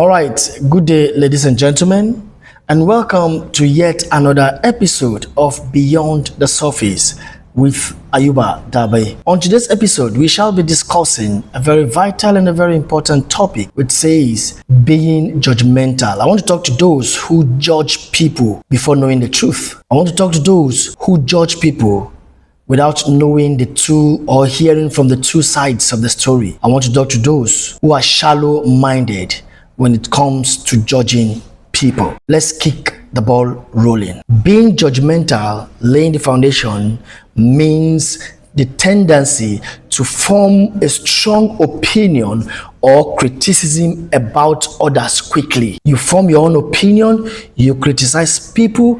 All right, good day, ladies and gentlemen, and welcome to yet another episode of Beyond the Surface with Ayuba Dabai. On today's episode, we shall be discussing a very vital and a very important topic, which says being judgmental. I want to talk to those who judge people before knowing the truth. I want to talk to those who judge people without knowing the two or hearing from the two sides of the story. I want to talk to those who are shallow-minded when it comes to judging people. Let's kick the ball rolling. Being judgmental, laying the foundation, means the tendency to form a strong opinion or criticism about others quickly. You form your own opinion, you criticize people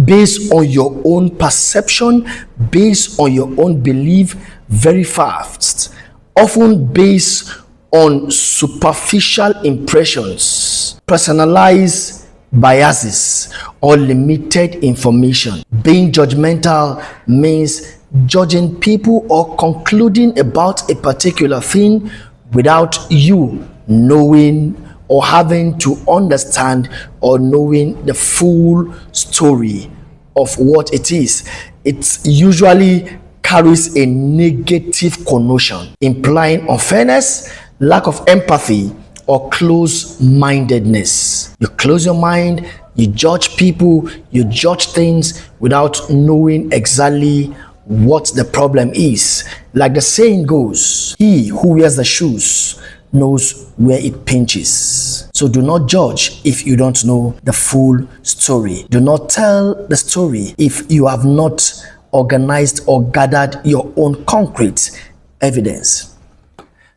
based on your own perception, based on your own belief very fast, often based on superficial impressions, personalized biases, or limited information. Being judgmental means judging people or concluding about a particular thing without you knowing or having to understand or knowing the full story of what it is. It usually carries a negative connotation, implying unfairness, lack of empathy, or close-mindedness. You close your mind, you judge people, you judge things without knowing exactly what the problem is. Like the saying goes, he who wears the shoes knows where it pinches. So do not judge if you don't know the full story. Do not tell the story if you have not organized or gathered your own concrete evidence.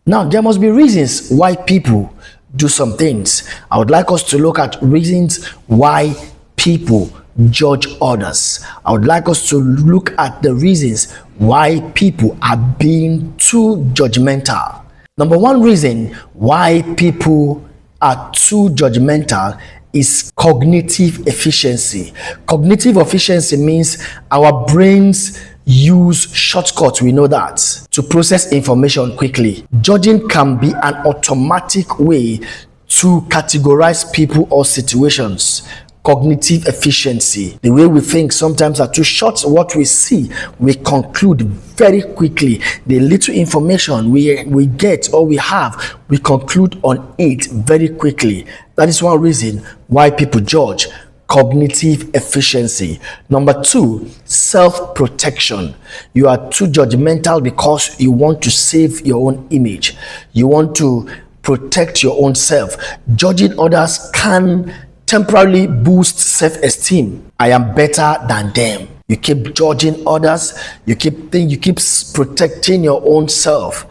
Now, there must be reasons why people do some things. I would like us to look at reasons why people judge others. I would like us to look at the reasons why people are being too judgmental. Number one reason why people are too judgmental is cognitive efficiency. Cognitive efficiency means our brains use shortcuts, we know that, to process information quickly. Judging can be an automatic way to categorize people or situations. Cognitive efficiency, the way we think sometimes are too short. What we see, we conclude very quickly. The little information we get or we have, we conclude on it very quickly. That is one reason why people judge. Cognitive efficiency. Number two, self-protection. You are too judgmental because you want to save your own image. You want to protect your own self. Judging others can temporarily boost self-esteem. I am better than them. You keep judging others, you keep protecting your own self.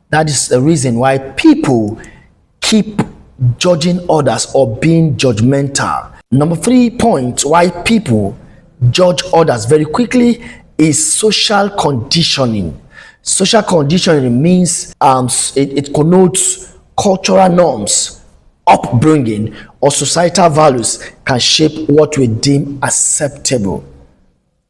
That is the reason why people keep judging others or being judgmental. Number 3 point why people judge others very quickly is social conditioning. Social conditioning means it connotes cultural norms, upbringing, or societal values can shape what we deem acceptable.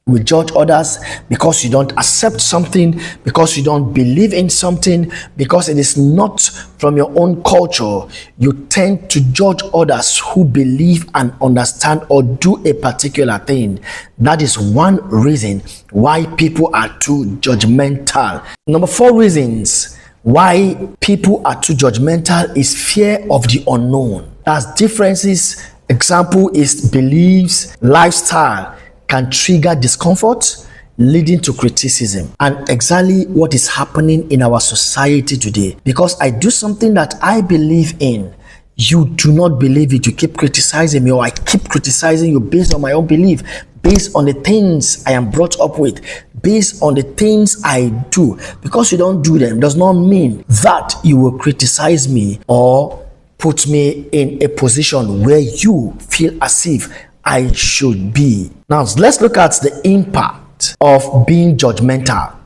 We judge others because you don't accept something, because you don't believe in something, because it is not from your own culture. You tend to judge others who believe and understand or do a particular thing. That is one reason why people are too judgmental. Number 4 reasons why people are too judgmental is fear of the unknown. That's differences. Example is beliefs, lifestyle can trigger discomfort, leading to criticism. And exactly what is happening in our society today. Because I do something that I believe in, you do not believe it, you keep criticizing me, or I keep criticizing you based on my own belief, based on the things I am brought up with, based on the things I do. Because you don't do them does not mean that you will criticize me or put me in a position where you feel as if I should be. Now, let's look at the impact of being judgmental.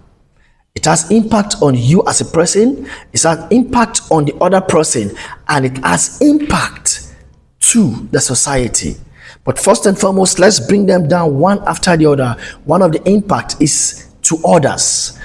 It has impact on you as a person, it has impact on the other person, and it has impact to the society. But first and foremost, let's bring them down one after the other. One of the impact is to others.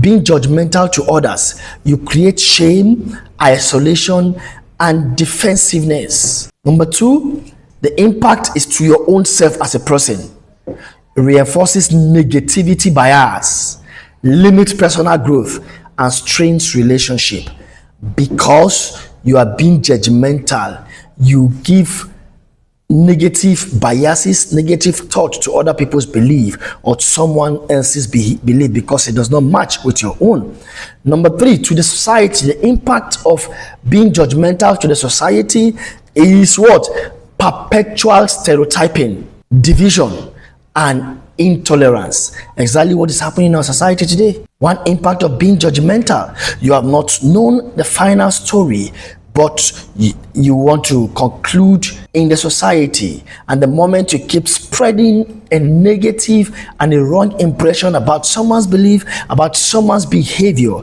Being judgmental to others, you create shame, isolation, and defensiveness. Number two, the impact is to your own self as a person. It reinforces negativity bias, limits personal growth, and strains relationship. Because you are being judgmental, you give negative biases, negative thought to other people's belief or someone else's belief because it does not match with your own. Number three, to the society, the impact of being judgmental to the society is what? Perpetual stereotyping, division, and intolerance. Exactly what is happening in our society today. One impact of being judgmental: you have not known the final story, but you want to conclude in the society, and the moment you keep spreading a negative and a wrong impression about someone's belief, about someone's behavior,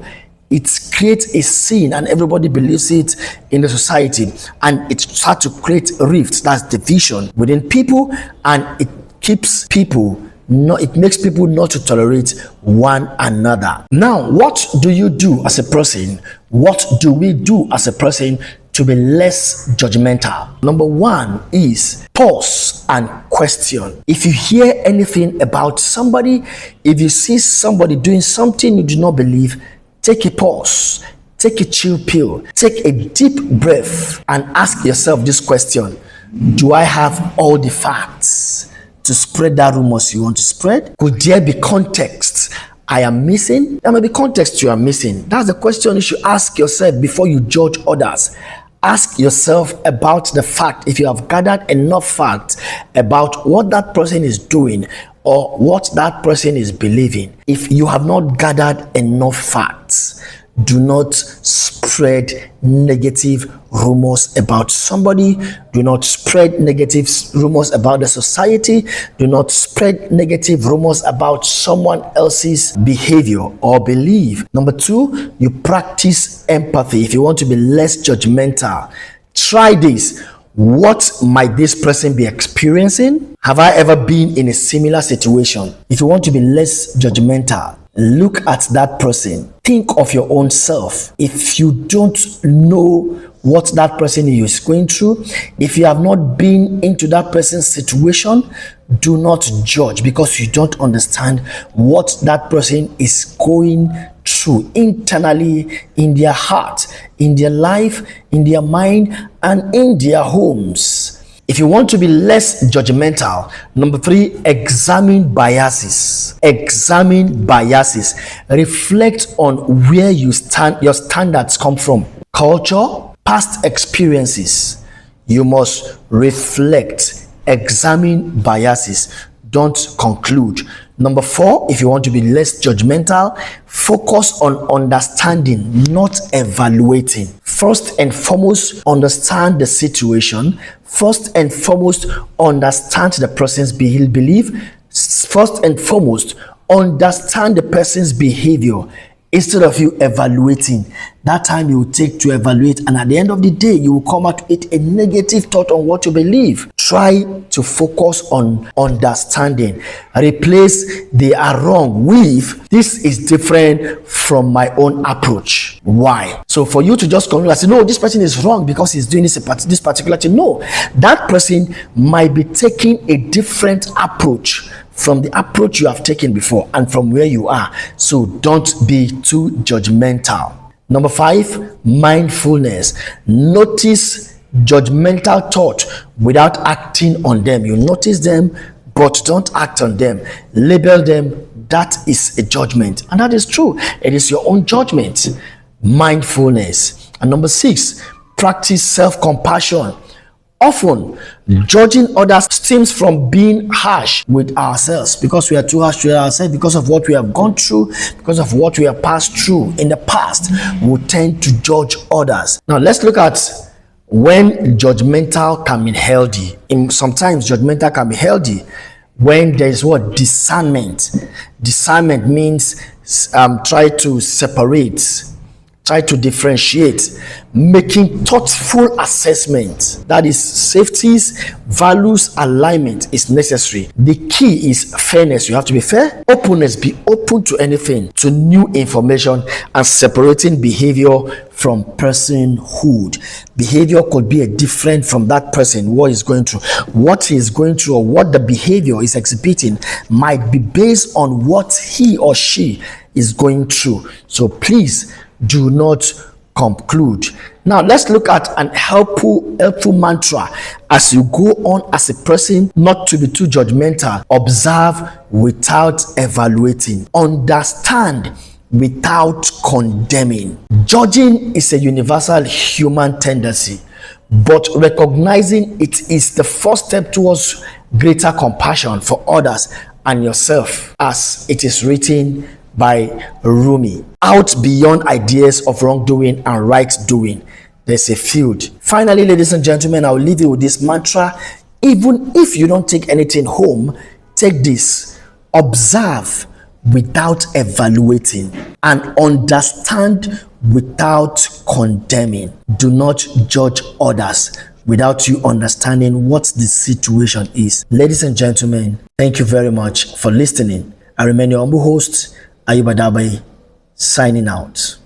it creates a scene and everybody believes it in the society, and it starts to create rifts, that's division within people, and it keeps people it makes people not to tolerate one another. Now, what do you do as a person? What do we do as a person to be less judgmental? Number one is pause and question. If you hear anything about somebody, if you see somebody doing something you do not believe, take a pause, take a chill pill, take a deep breath, and ask yourself this question: do I have all the facts to spread that rumors you want to spread? Could there be context I am missing? There may be context you are missing. That's the question you should ask yourself before you judge others. Ask yourself about the fact, if you have gathered enough facts about what that person is doing or what that person is believing. If you have not gathered enough facts, do not spread negative rumors about somebody. Do not spread negative rumors about the society. Do not spread negative rumors about someone else's behavior or belief. Number two, you practice empathy. If you want to be less judgmental, try this. What might this person be experiencing? Have I ever been in a similar situation? If you want to be less judgmental, look at that person. Think of your own self. If you don't know what that person is going through, if you have not been into that person's situation, do not judge, because you don't understand what that person is going through internally, in their heart, in their life, in their mind, and in their homes. If you want to be less judgmental, number three, examine biases. Examine biases. Reflect on where you stand, your standards come from. Culture, past experiences. You must reflect, examine biases. Don't conclude. Number four, if you want to be less judgmental, focus on understanding, not evaluating. First and foremost, understand the situation. First and foremost, understand the person's belief. First and foremost, understand the person's behavior. Instead of you evaluating, that time you will take to evaluate, and at the end of the day, you will come out with a negative thought on what you believe. Try to focus on understanding. Replace "they are wrong" with "this is different from my own approach." Why? So for you to just conclude and say, no, this person is wrong because he's doing this particular thing. No, that person might be taking a different approach from the approach you have taken before and from where you are. So don't be too judgmental. Number five, mindfulness. Notice judgmental thought without acting on them. You notice them, but don't act on them. Label them. That is a judgment, and that is true. It is your own judgment. Mindfulness. And number six, practice self-compassion. Often, judging others stems from being harsh with ourselves, because we are too harsh with ourselves, because of what we have gone through, because of what we have passed through in the past. We tend to judge others. Now, let's look at when judgmental can be healthy. Sometimes judgmental can be healthy when there is what? Discernment. Discernment means try to separate Try to differentiate, making thoughtful assessment. That is, safeties, values, alignment is necessary. The key is fairness. You have to be fair. Openness, be open to anything, to new information, and separating behavior from personhood. Behavior could be a different from that person, what he's going through. What he is going through or what the behavior is exhibiting might be based on what he or she is going through. So please do not conclude. Now let's look at an helpful mantra as you go on as a person, not to be too judgmental. Observe without evaluating. Understand without condemning. Judging is a universal human tendency, but recognizing it is the first step towards greater compassion for others and yourself, as it is written by Rumi. Out beyond ideas of wrongdoing and right doing, there's a field. Finally, ladies and gentlemen, I'll leave you with this mantra. Even if you don't take anything home, take this: observe without evaluating and understand without condemning. Do not judge others without you understanding what the situation is. Ladies and gentlemen, thank you very much for listening. I remain your humble host, Ayuba Dabai, signing out.